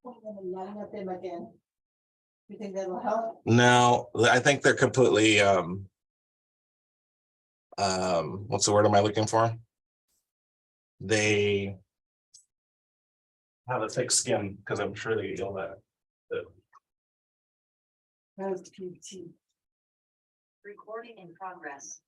Lining up them again. You think that'll help? No, I think they're completely what's the word am I looking for? They have a thick skin because I'm sure they feel that. That's PT. Recording in progress.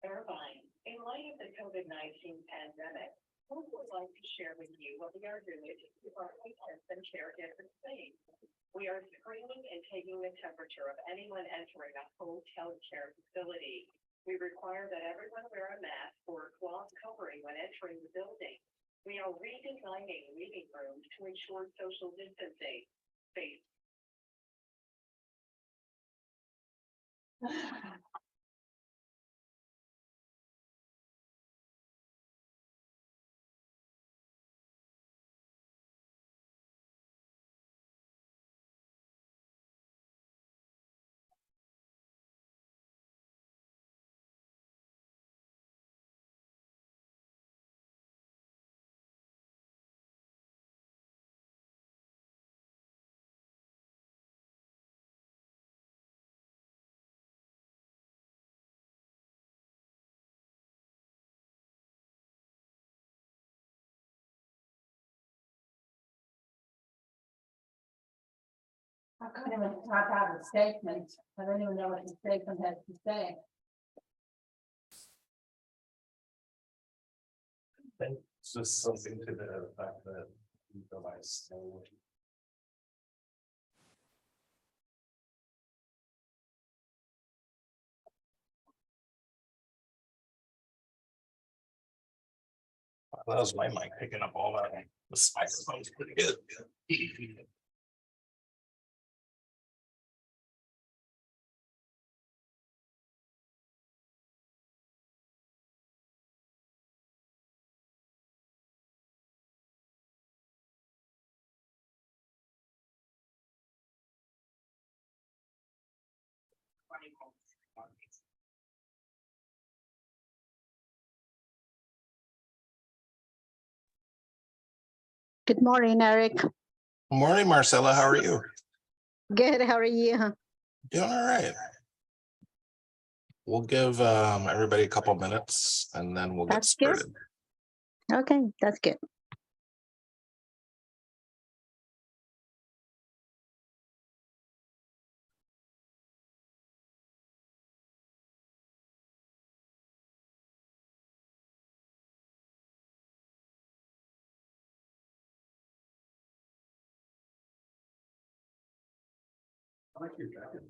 Irvine, in light of the COVID-19 pandemic, we would like to share with you what we are doing to keep our patients and caregivers safe. We are screening and taking the temperature of anyone entering a home care facility. We require that everyone wear a mask or a cloth covering when entering the building. We are redesigning meeting rooms to ensure social distancing. Space. I couldn't even type out a statement. I don't even know what the statement has to say. I think it's just something to the fact that you realize. That was my mic picking up all that. The microphone's pretty good. Good morning, Eric. Morning, Marcella. How are you? Good. How are you? Doing all right. We'll give everybody a couple minutes and then we'll get That's good. started. Okay, that's good. I like your jacket.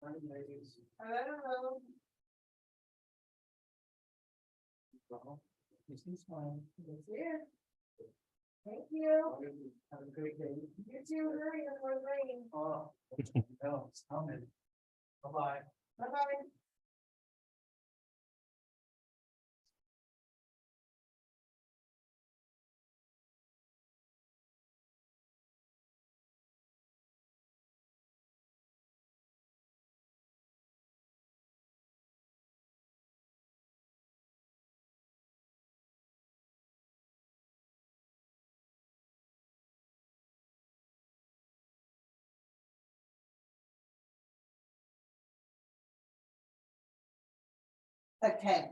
Hello. This is fine. It's here. Thank you. Have a great day. You too, hurry before it rains. Oh, no, it's coming. Bye-bye. Bye-bye. Okay.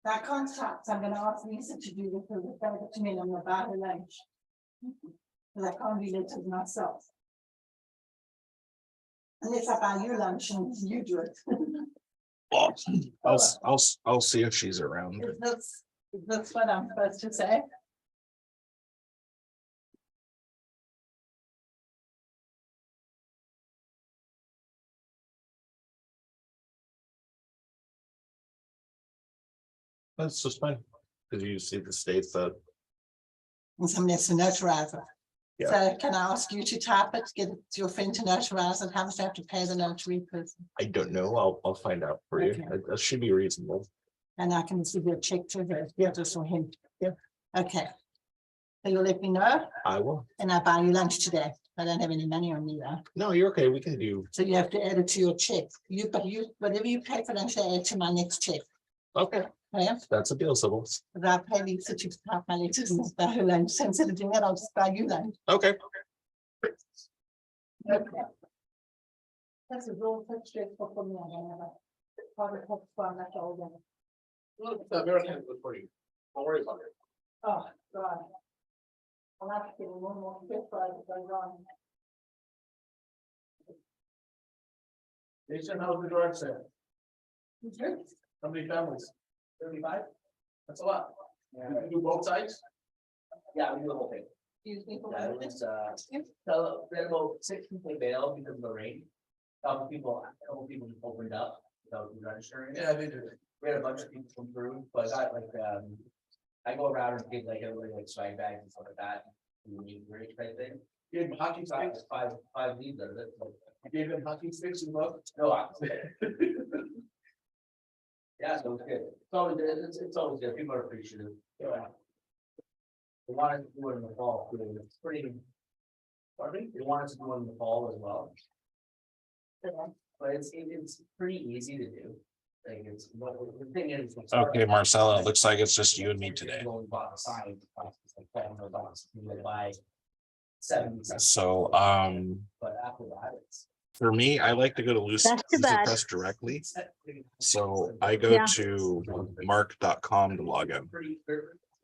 That contract, I'm gonna ask Lisa to do this, because it's better to me, I'm about her lunch. Because I can't do it to myself. Unless I buy you lunch and you do it. Well, I'll see if she's around. That's what I'm supposed to say. That's just fine. Because you see the states that, And somebody has to notarize it. Yeah. So can I ask you to type it, get it to your friend to notarize it, how much they have to pay the notary person? I don't know. I'll find out for you. Okay. That should be reasonable. And I can give you a check to her, just for him. Yeah. Okay. So you'll let me know, I will. and I buy you lunch today. I don't have any money on me though. No, you're okay. We can do. So you have to add it to your check. But whatever you pay for lunch, I add to my next check. Okay, Yeah, that's a deal, Sybil. but I pay Lisa to type my letters and buy her lunch. So instead of doing that, I'll just buy you lunch. Okay. Okay. That's a real stressful for me. I don't have a public health fund that's all done. Look, everyone has good for you. Don't worry about it. Oh, God. I'll have to get one more stress for it going on. Jason, how's the direct sale? Good. How many families? 35? That's a lot. You can do both sides? Yeah, we do the whole thing. Excuse me for Yeah, one it minute. was, so we had about 6 people bailed because of the rain. A couple people just opened up without registering. Yeah, they do. We had a bunch of people come through, but I got like, I go around and give like everybody like swag bags and stuff like that. Great type thing. You gave them hockey So I sticks? got five leads out of it. So, You gave them hockey sticks and love? no, yeah, so it's good. It's always good. People are appreciative. Yeah. They wanted to do it in the fall, too. It's pretty. Pardon me? They wanted to do it in the fall as well. But it's pretty easy to do. Like it's, but the thing is. Okay, Marcella, it looks like it's just you and me today. You only bought the sign, it's like $500, you would buy 70 cents, So, but after that, it's. for me, I like to go to That's too bad. Lucidpress directly. So I go Yeah. to marq.com to log in. Pretty.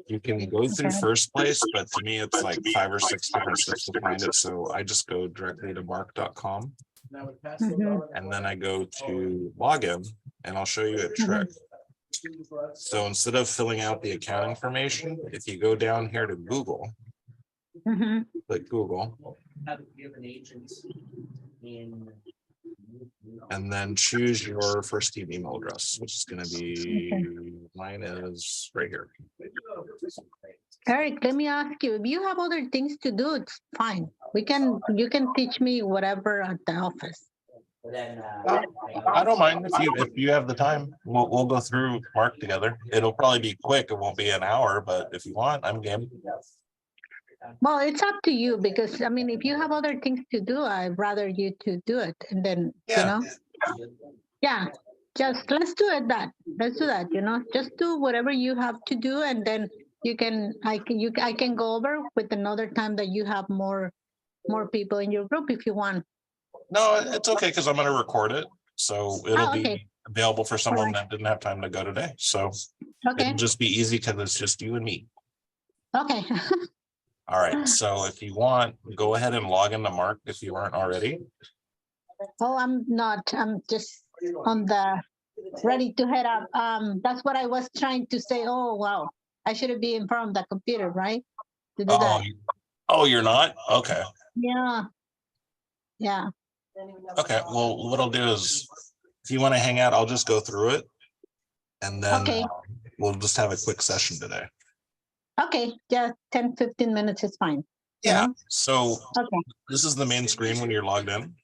You can go through Okay. first place, but to me, it's like 5 or 6 different steps to find it. So I just go directly to marq.com Now we pass those Mhm. out. and then I go to login and I'll show you a trick. So instead of filling out the account information, if you go down here to Google, Mhm. click Google Have given agents in. and then choose your first team email address, which is going to be, mine is right here. Eric, let me ask you, if you have other things to do, it's fine. You can teach me whatever at the office. But then. I don't mind if you have the time, we'll go through Marq together. It'll probably be quick. It won't be an hour, but if you want, I'm game. Well, it's up to you because I mean, if you have other things to do, I'd rather you to do it. And then, Yeah. yeah, just let's do it let's do that, just do whatever you have to do. And then I can go over with another time that you have more people in your group if you want. No, it's okay because I'm going to record it. So it'll okay. be available for someone that didn't have time to go today. So Okay. it'll just be easy because it's just you and me. Okay. All right. So if you want, go ahead and log into Marq if you aren't already. Oh, I'm not. I'm just on the ready to head up. That's what I was trying to say. Oh, wow. I should be in front of the computer, right? To do that. Oh, you're not? Okay. Yeah. Yeah. Okay, well, what I'll do is, if you want to hang out, I'll just go through it. And then Okay. we'll just have a quick session today. Okay, yeah, 10-15 minutes is fine. Yeah, know? so Okay. this is the main screen when you're logged in.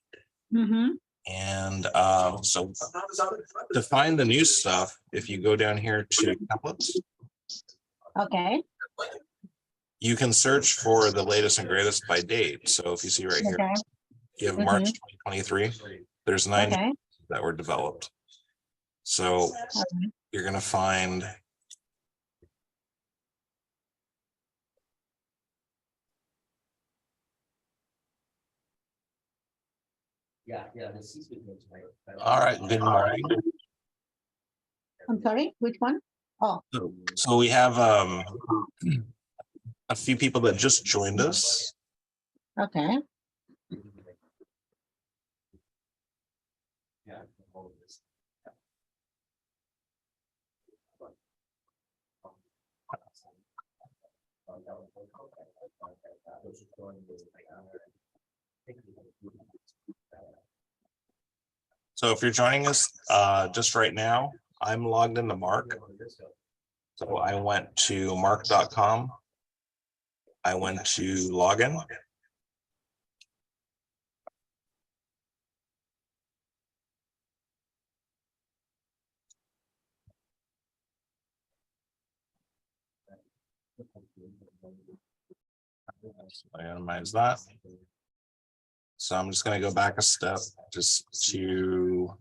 Mm-hmm. And so to find the new stuff, if you go down here to templates, Okay. you can search for the latest and greatest by date. So if you see right here, Okay. you have March 2023, there's 9 Okay. that were developed. So Okay. you're going to find Yeah, the C-suite looks right. all right, good morning. I'm sorry, which one? Oh, So we have a few people that just joined us. okay. Yeah. So if you're joining us just right now, I'm logged into Marq. So I went to marq.com. I went to login. I minimize that. So I'm just going to go back a step just to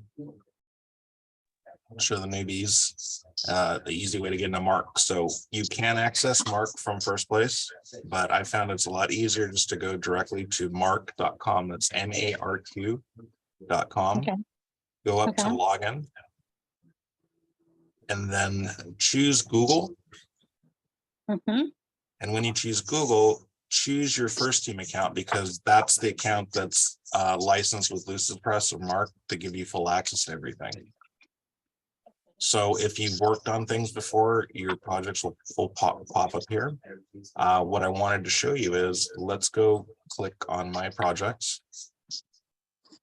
show the newbies the easy way to get into Marq. So you can access Marq from First Place, but I found it's a lot easier just to go directly to marq.com. That's marq.com. Okay. Go up to Okay. login and then choose Google. Mm-hmm. And when you choose Google, choose your first team account because that's the account that's licensed with Lucidpress or Marq to give you full access to everything. So if you've worked on things before, your projects will pop up here. What I wanted to show you is, let's go click on my projects.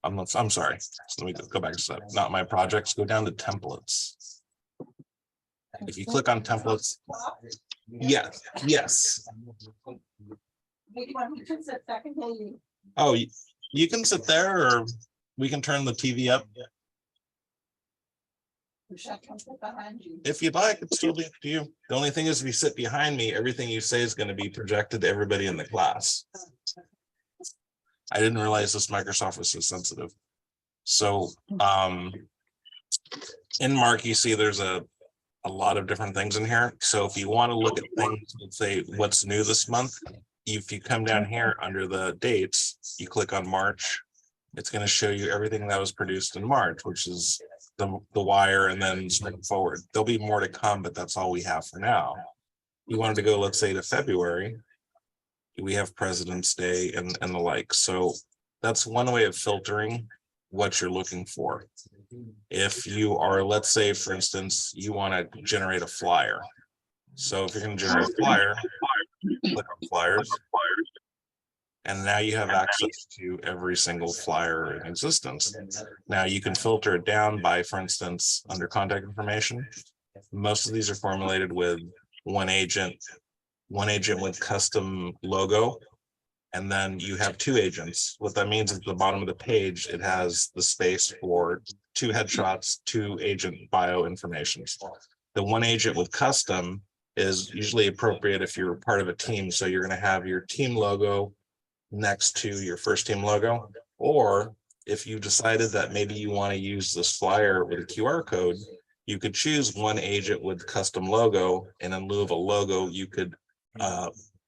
I'm sorry. So let me go back a step. Not my projects. Go down to templates. If you click on templates, yes. Oh, you can sit there, or we can turn the TV up. If you'd like, it's totally up to you. The only thing is, if you sit behind me, everything you say is going to be projected to everybody in the class. I didn't realize this Microsoft was so sensitive. So in Marq, you see there's a lot of different things in here. So if you want to look at things, let's say what's new this month, if you come down here under the dates, you click on March, it's going to show you everything that was produced in March, which is the wire, and then spring forward. There'll be more to come, but that's all we have for now. You wanted to go, let's say, to February, we have President's Day and the like. So that's one way of filtering what you're looking for. If you are, let's say, for instance, you want to generate a flyer. So if you're going to generate a flyer, click on flyers. And now you have access to every single flyer in existence. Now you can filter it down by, for instance, under contact information. Most of these are formulated with one agent with custom logo. And then you have 2 agents. What that means is at the bottom of the page, it has the space for 2 headshots, 2 agent bio information. The 1 agent with custom is usually appropriate if you're part of a team. So you're going to have your team logo next to your first team logo. Or if you decided that maybe you want to use this flyer with a QR code, you could choose 1 agent with custom logo, and in lieu of a logo, you could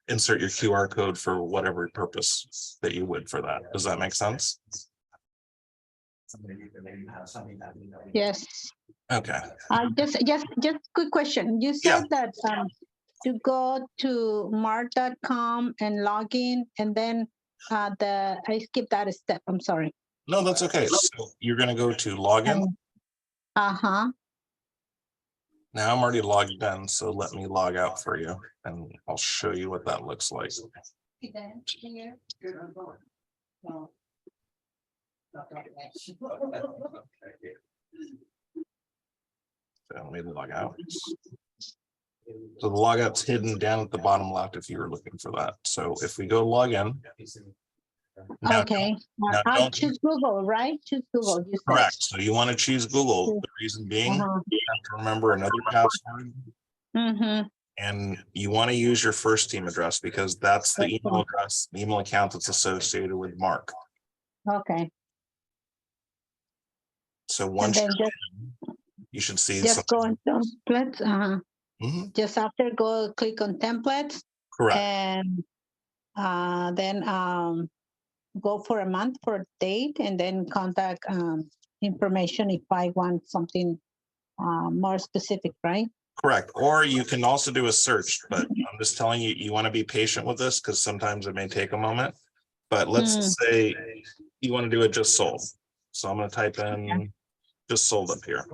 insert your QR code for whatever purpose that you would for that. Does that make sense? Yes. Okay. Just quick question. You said that to go to marq.com and log in, and then I skipped that step. I'm sorry. No, that's okay. So you're going to go to login. Uh-huh. Now I'm already logged in, so let me log out for you, and I'll show you what that looks like. So let me log out. So the logout's hidden down at the bottom left if you were looking for that. So if we go log in. Now, Okay, now I'll don't- choose Google, right? Choose Google, you said. correct. So you want to choose Google. The reason being, you have to remember another password. Mm-hmm. And you want to use your first team address because that's the email address, the email account that's associated with Marq. Okay, So and once then you should see just go something. on templates, Mhm, just after go click on templates correct. and then go for a month for date and then contact information if I want something more specific, right? Correct. Or you can also do a search, but I'm just telling you, you want to be patient with this because sometimes it may take a moment. But let's say you want to do it just sold. So I'm going to type in just sold up here.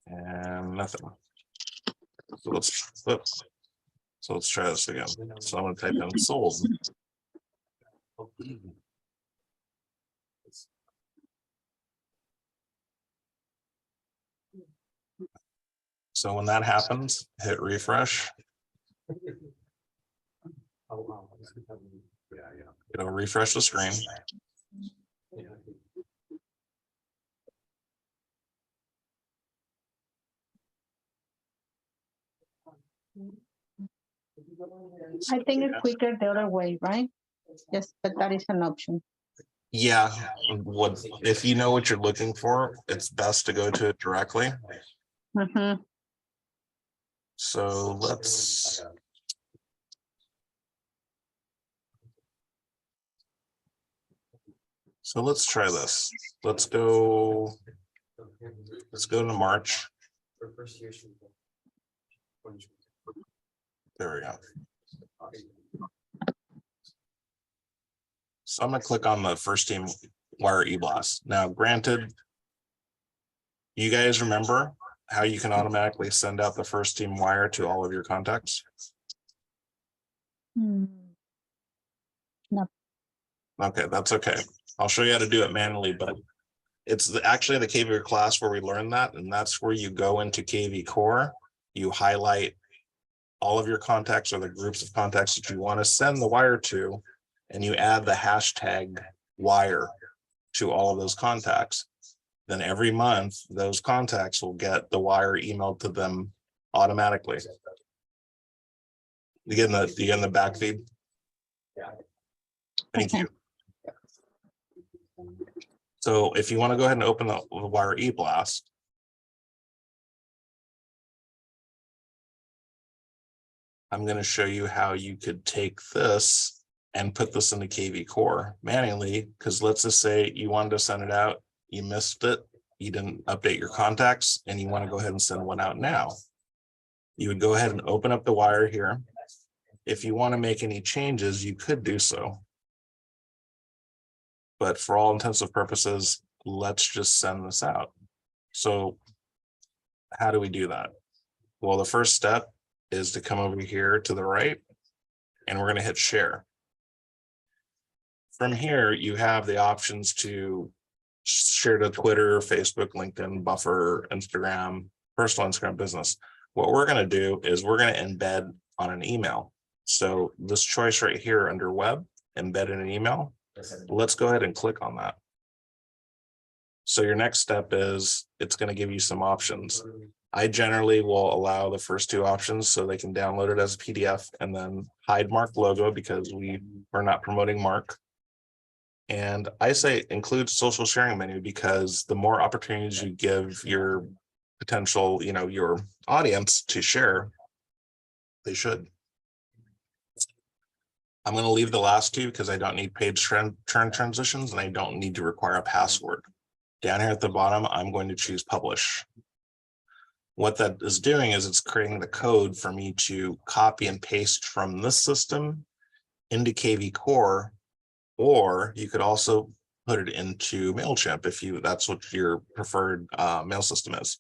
And nothing. So let's try this again. So I'm going to type in sold. So when that happens, hit refresh. It'll refresh the screen. I think it's quicker the other way, right? Yes, but that is an option. Yeah, what if you know what you're looking for, it's best to go to it directly. Mm-hmm. So let's. So let's try this. Let's go to March. There we go. So I'm gonna click on the first team wire eBlast. Now, granted, you guys remember how you can automatically send out the first team wire to all of your contacts? No. Okay, that's okay. I'll show you how to do it manually, but it's actually the KV class where we learn that, and that's where you go into KV Core, you highlight all of your contacts or the groups of contacts that you want to send the wire to, and you add the hashtag wire to all of those contacts. Then every month, those contacts will get the wire emailed to them automatically. You get in the back feed? Yeah. Thank Okay. you. So if you want to go ahead and open the wire eBlast, I'm going to show you how you could take this and put this into KV Core manually, because let's just say you wanted to send it out, you missed it, you didn't update your contacts, and you want to go ahead and send one out now. You would go ahead and open up the wire here. If you want to make any changes, you could do so. But for all intensive purposes, let's just send this out. So how do we do that? Well, the first step is to come over here to the right, and we're going to hit share. From here, you have the options to share to Twitter, Facebook, LinkedIn, Buffer, Instagram, personal Instagram, business. What we're going to do is we're going to embed on an email. So this choice right here under web, embed in an email, let's go ahead and click on that. So your next step is it's going to give you some options. I generally will allow the first two options so they can download it as a PDF and then hide Marq logo because we are not promoting Marq. And I say include social sharing menu because the more opportunities you give your potential, your audience to share, they should. I'm going to leave the last two because I don't need page turn transitions and I don't need to require a password. Down here at the bottom, I'm going to choose publish. What that is doing is it's creating the code for me to copy and paste from this system into KV Core, or you could also put it into MailChimp if that's what your preferred mail system is.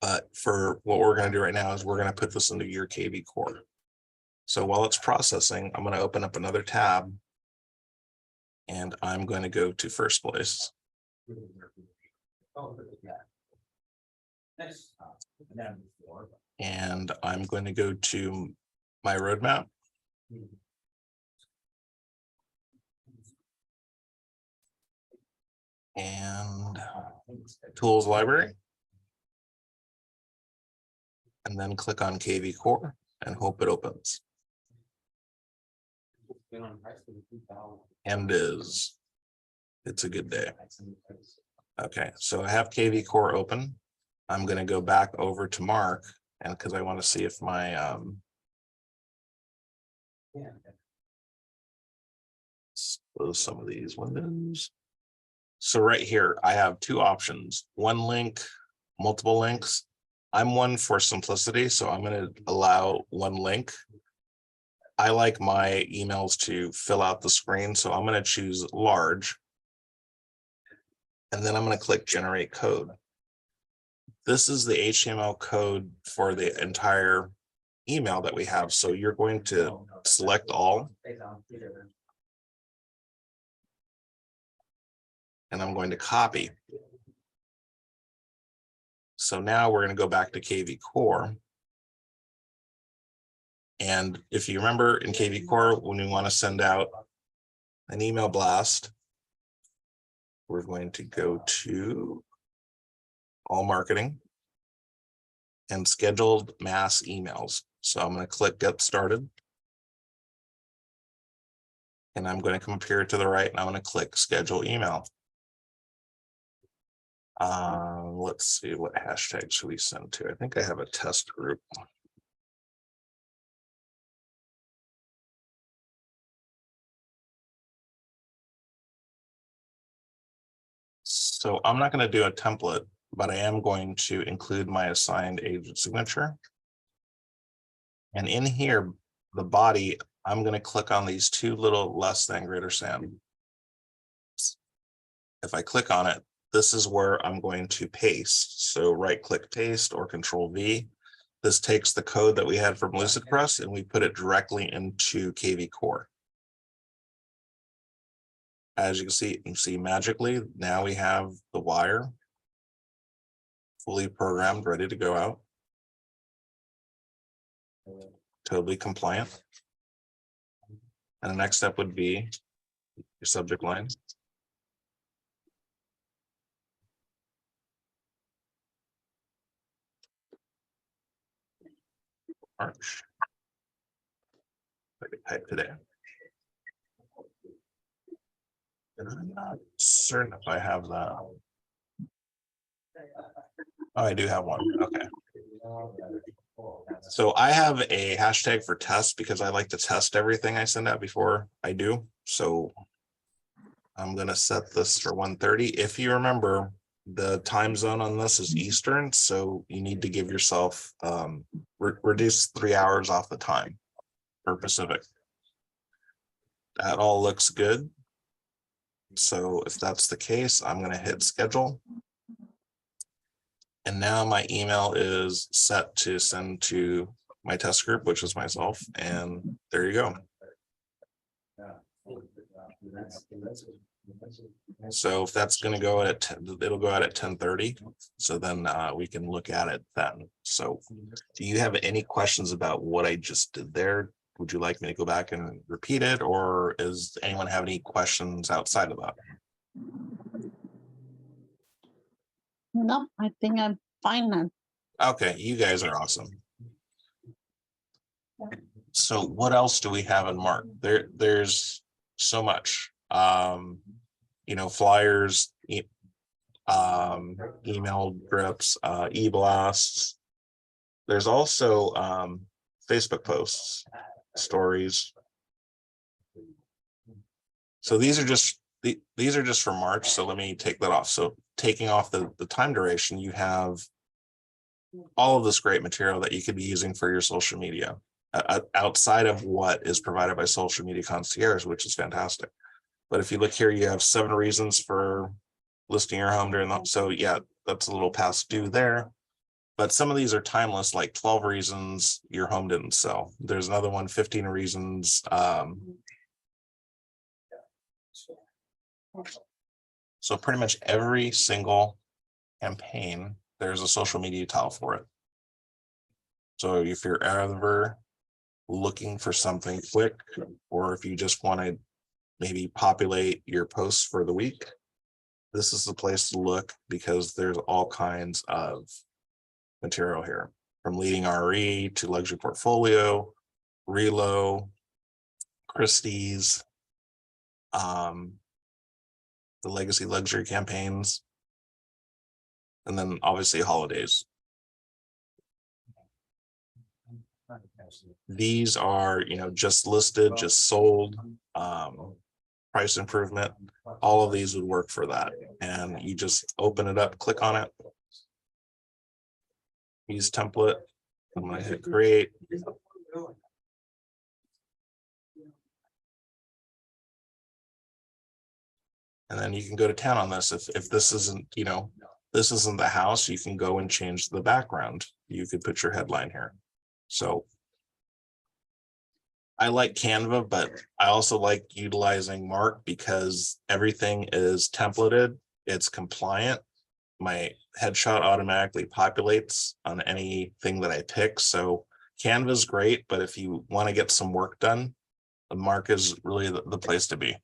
But for what we're going to do right now is we're going to put this into your KV Core. So while it's processing, I'm going to open up another tab. And I'm going to go to first place. And I'm going to go to my roadmap. And tools library. And then click on KV Core and hope it opens. And it's a good day. Okay, so I have KV Core open. I'm going to go back over to Marq, and because I want to see if my close some of these windows. So right here, I have two options: one link, multiple links. I'm one for simplicity, so I'm going to allow one link. I like my emails to fill out the screen, so I'm going to choose large. And then I'm going to click generate code. This is the HTML code for the entire email that we have. So you're going to select all. And I'm going to copy. So now we're going to go back to KV Core. And if you remember in KV Core, when we want to send out an email blast, we're going to go to all marketing and scheduled mass emails. So I'm going to click get started. And I'm going to come up here to the right and I'm going to click schedule email. Let's see, what hashtag should we send to? I think I have a test group. So I'm not going to do a template, but I am going to include my assigned agent signature. And in here, the body, I'm going to click on these two little less than greater than. If I click on it, this is where I'm going to paste. So right click paste or Control V. This takes the code that we had from Lucidpress and we put it directly into KV Core. As you can see magically, now we have the wire fully programmed, ready to go out. Totally compliant. And the next step would be your subject line. March. I could type today. And I'm not certain if I have that. Oh, I do have one. Okay. So I have a hashtag for test because I like to test everything I send out before I do. So I'm going to set this for 1:30. If you remember, the time zone on this is Eastern. So you need to give yourself reduce 3 hours off the time for Pacific. That all looks good. So if that's the case, I'm going to hit schedule. And now my email is set to send to my test group, which is myself. And there you go. So if that's going to go at 10, it'll go out at 10:30. So then we can look at it then. So do you have any questions about what I just did there? Would you like me to go back and repeat it, or does anyone have any questions outside of that? No, I think I'm fine now. Okay, you guys are awesome. So what else do we have in Marq? There's so much. You know, flyers, email drips, e-blasts. There's also Facebook posts, stories. So these are just for March. So let me take that off. So taking off the time duration, you have all of this great material that you could be using for your social media outside of what is provided by Social Media Concierge, which is fantastic. But if you look here, you have 7 reasons for listing your home during the, so yeah, that's a little past due there. But some of these are timeless, like 12 reasons your home didn't sell. There's another one, 15 reasons. So pretty much every single campaign, there's a social media tile for it. So if you're ever looking for something quick, or if you just want to maybe populate your posts for the week, this is the place to look, because there's all kinds of material here, from leading RE to luxury portfolio, Relo, Christie's, the legacy luxury campaigns, and then obviously holidays. These are, just listed, just sold, price improvement. All of these would work for that. And you just open it up, click on it. Use template. I'm going to hit create. And then you can go to town on this. If this isn't, this isn't the house, you can go and change the background. You could put your headline here. So I like Canva, but I also like utilizing Marq because everything is templated. It's compliant. My headshot automatically populates on anything that I pick. So Canva is great, but if you want to get some work done, Marq is really the place to be.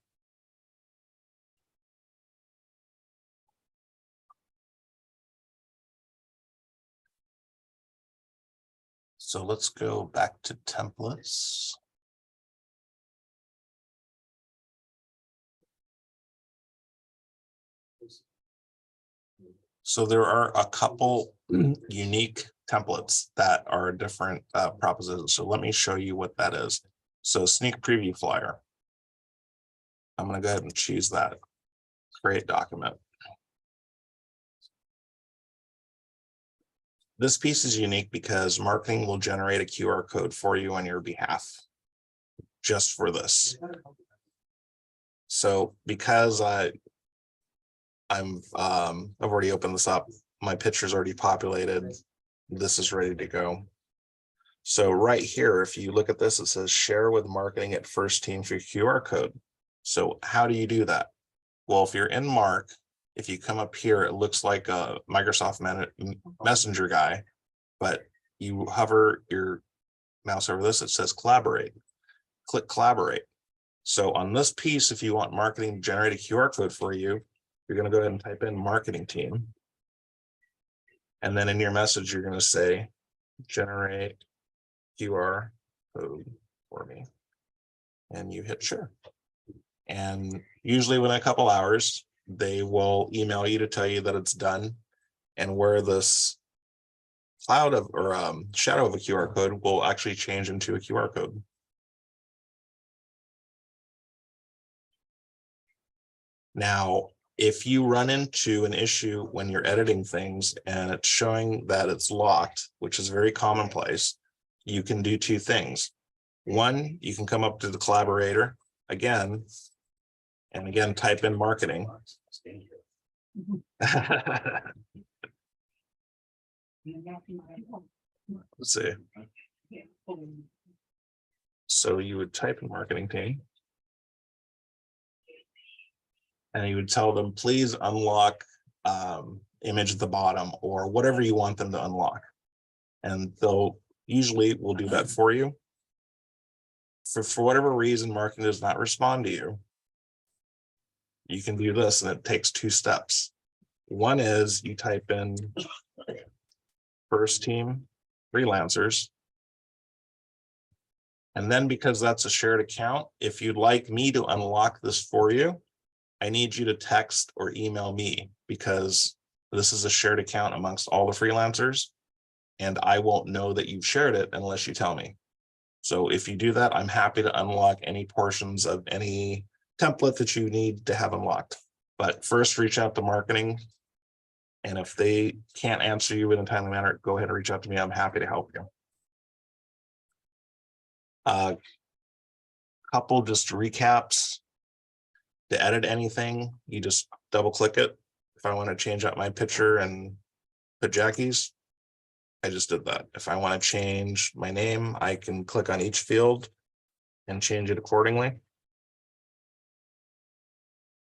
So let's go back to templates. So there are a couple unique templates that are different propositions. So let me show you what that is. So sneak preview flyer. I'm going to go ahead and choose that. Create document. This piece is unique because marketing will generate a QR code for you on your behalf just for this. So because I've already opened this up, my picture's already populated. This is ready to go. So right here, if you look at this, it says share with marketing at first team for QR code. So how do you do that? Well, if you're in Marq, if you come up here, it looks like a Microsoft Messenger guy, but you hover your mouse over this, it says collaborate. Click collaborate. So on this piece, if you want marketing to generate a QR code for you, you're going to go ahead and type in marketing team. And then in your message, you're going to say generate QR code for me. And you hit share. And usually within a couple hours, they will email you to tell you that it's done, and where this cloud of or shadow of a QR code will actually change into a QR code. Now, if you run into an issue when you're editing things and it's showing that it's locked, which is very commonplace, you can do two things. One, you can come up to the collaborator again, and again, type in marketing. Let's see. So you would type in marketing team. And you would tell them, please unlock image at the bottom or whatever you want them to unlock. And they'll usually will do that for you. For whatever reason, marketing does not respond to you. You can do this, and it takes two steps. One is you type in first team freelancers. And then because that's a shared account, if you'd like me to unlock this for you, I need you to text or email me, because this is a shared account amongst all the freelancers, and I won't know that you've shared it unless you tell me. So if you do that, I'm happy to unlock any portions of any template that you need to have unlocked. But first, reach out to marketing. And if they can't answer you in a timely manner, go ahead and reach out to me. I'm happy to help you. Couple just recaps. To edit anything, you just double click it. If I want to change out my picture and put Jackie's, I just did that. If I want to change my name, I can click on each field and change it accordingly.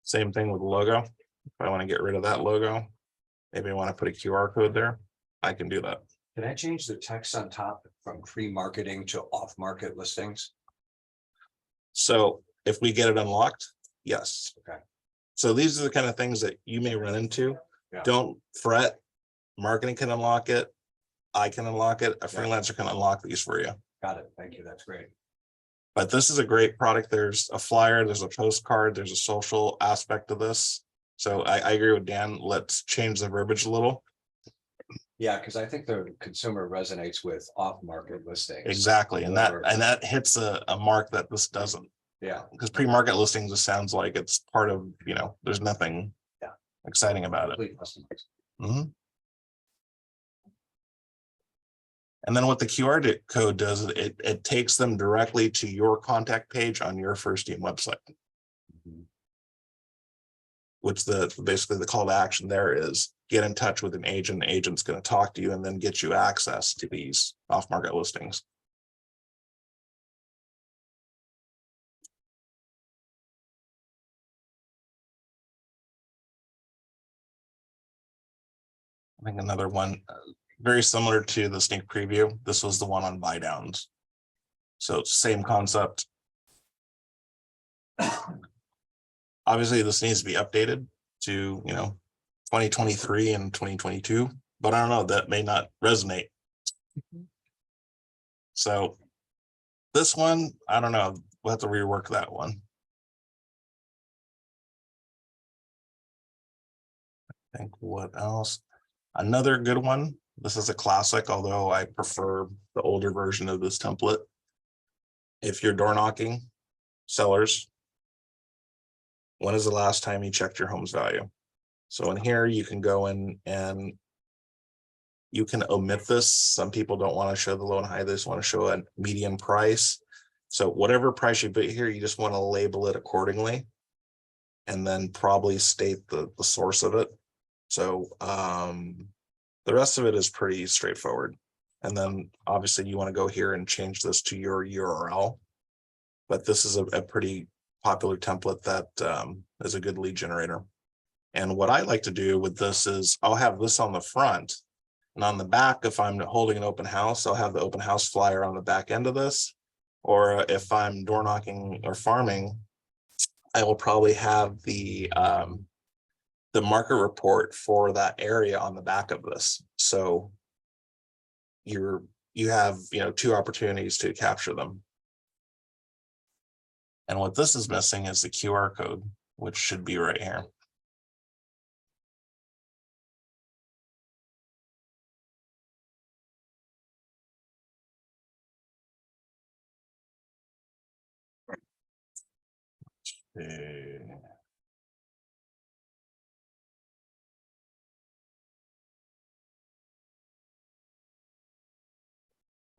Same thing with the logo. If I want to get rid of that logo, maybe I want to put a QR code there, I can do that. Can I change the text on top from pre-marketing to off-market listings? So if we get it unlocked, yes. Okay. So these are the kind of things that you may run into. Yeah. Don't fret. Marketing can unlock it. I can unlock it. A Yeah. freelancer can unlock these for you. Got it. Thank you. That's great. But this is a great product. There's a flyer, there's a postcard, there's a social aspect of this. So I agree with Dan. Let's change the verbiage a little. Yeah, because I think the consumer resonates with off-market listings. Exactly. And that hits a mark that this doesn't. Yeah. Because pre-market listings, it sounds like it's part of, there's nothing exciting about it. Complete customized. Mhm. And then what the QR code does, it takes them directly to your contact page on your First Team website. Mhm. Which basically the call to action there is get in touch with an agent. The agent's going to talk to you and then get you access to these off-market listings. I think another one very similar to the sneak preview. This was the one on buy downs. So same concept. Obviously, this needs to be updated to, 2023 and 2022, but I don't know, that may not resonate. So this one, I don't know, we'll have to rework that one. I think what else? Another good one. This is a classic, although I prefer the older version of this template. If you're door knocking, sellers, when is the last time you checked your home's value? So in here, you can go in and you can omit this. Some people don't want to show the low and high. They just want to show a median price. So whatever price you put here, you just want to label it accordingly. And then probably state the source of it. So the rest of it is pretty straightforward. And then obviously you want to go here and change this to your URL. But this is a pretty popular template that is a good lead generator. And what I like to do with this is I'll have this on the front, and on the back, if I'm holding an open house, I'll have the open house flyer on the back end of this. Or if I'm door knocking or farming, I will probably have the market report for that area on the back of this. So you have, two opportunities to capture them. And what this is missing is the QR code, which should be right here.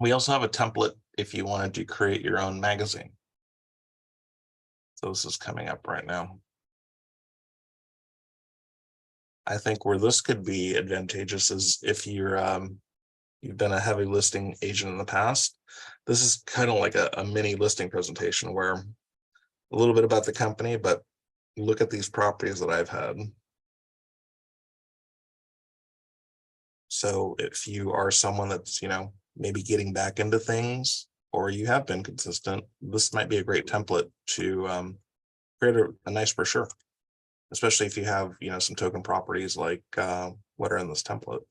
We also have a template if you wanted to create your own magazine. So this is coming up right now. I think where this could be advantageous is if you've been a heavy listing agent in the past. This is kind of like a mini listing presentation where a little bit about the company, but look at these properties that I've had. So if you are someone that's, maybe getting back into things, or you have been consistent, this might be a great template to create a nice brochure, especially if you have, some token properties like what are in this template.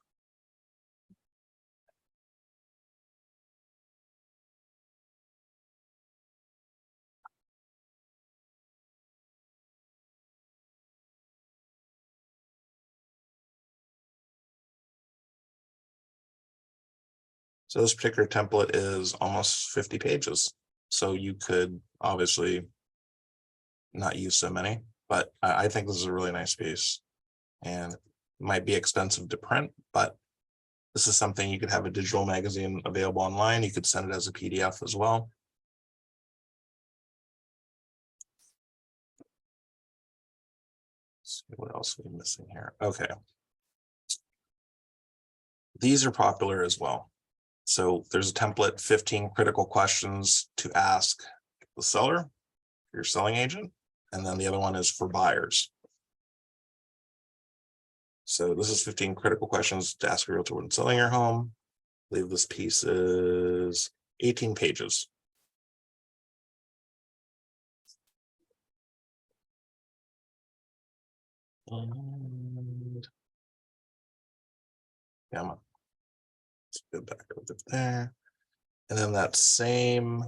So this particular template is almost 50 pages. So you could obviously not use so many, but I think this is a really nice piece, and it might be expensive to print, but this is something you could have a digital magazine available online. You could send it as a PDF as well. Let's see what else are we missing here. Okay. These are popular as well. So there's a template, 15 critical questions to ask the seller, your selling agent, and then the other one is for buyers. So this is 15 critical questions to ask a realtor when selling your home. I believe this piece is 18 pages. And yeah, let's go back over there. And then that same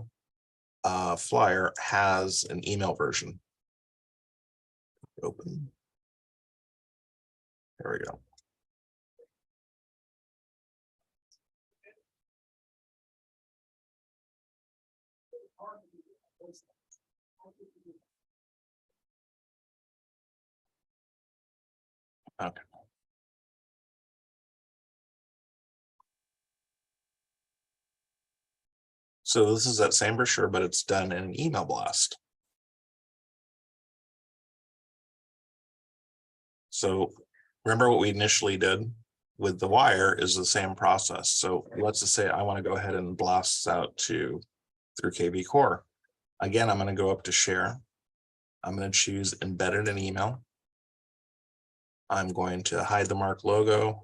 flyer has an email version. Open. There we go. Okay. So this is that same brochure, but it's done in an email blast. So remember what we initially did with the wire is the same process. So let's just say I want to go ahead and blast this out through KV Core. Again, I'm going to go up to share. I'm going to choose embedded in email. I'm going to hide the Marq logo.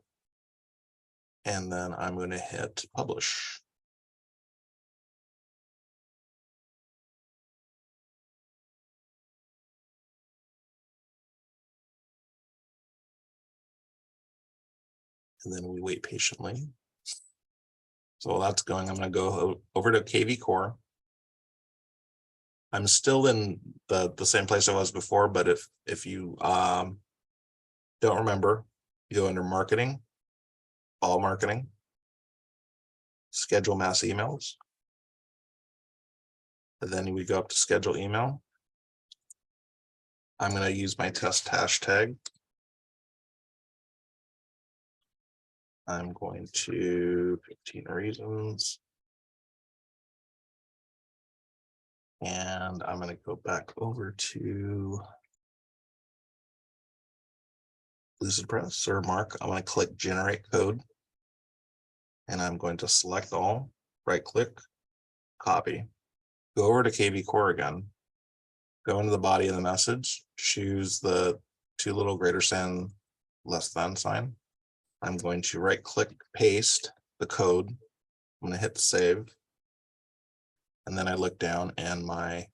And then I'm going to hit publish. And then we wait patiently. So while that's going, I'm going to go over to KV Core. I'm still in the same place I was before, but if you don't remember, you go under marketing, all marketing, schedule mass emails. And then we go up to schedule email. I'm going to use my test hashtag. I'm going to 15 reasons. And I'm going to go back over to Lucidpress or Marq. I'm going to click generate code. And I'm going to select all, right click, copy, go over to KV Core again, go into the body of the message, choose the two little greater than, less than sign. I'm going to right click, paste the code. I'm going to hit save. And then I look down and my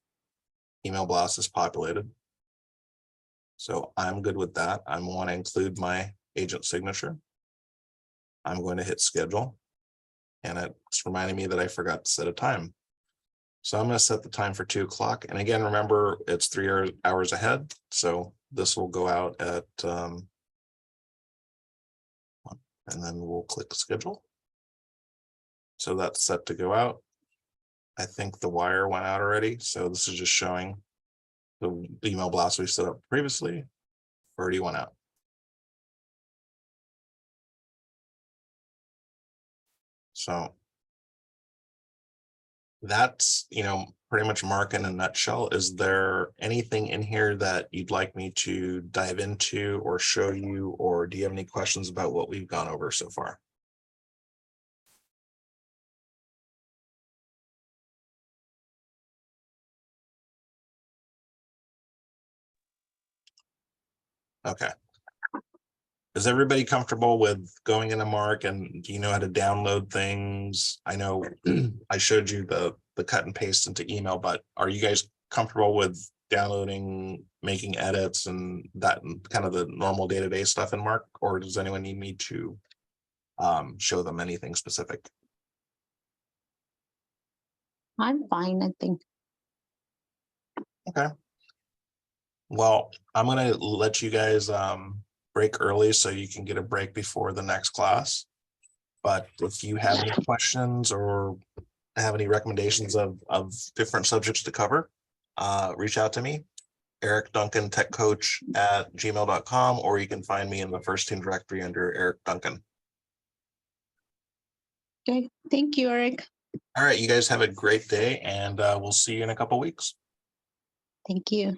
email blast is populated. So I'm good with that. I want to include my agent signature. I'm going to hit schedule. And it's reminding me that I forgot to set a time. So I'm going to set the time for 2 o'clock. And again, remember, it's 3 hours ahead. So this will go out at, and then we'll click schedule. So that's set to go out. I think the wire went out already. So this is just showing the email blast we set up previously already went out. So that's, pretty much Marq in a nutshell. Is there anything in here that you'd like me to dive into or show you, or do you have any questions about what we've gone over so far? Okay. Is everybody comfortable with going into Marq, and do you know how to download things? I know I showed you the cut and paste into email, but are you guys comfortable with downloading, making edits, and that kind of the normal day-to-day stuff in Marq, or does anyone need me to show them anything specific? I'm fine, I think. Okay. Well, I'm gonna let you guys break early so you can get a break before the next class. But if you have any questions or have any recommendations of different subjects to cover, reach out to me, Eric Duncan, techcoach@gmail.com, or you can find me in the first team directory under Eric Duncan. Okay, thank you, Eric. All right, you guys have a great day, and we'll see you in a couple weeks. Thank you.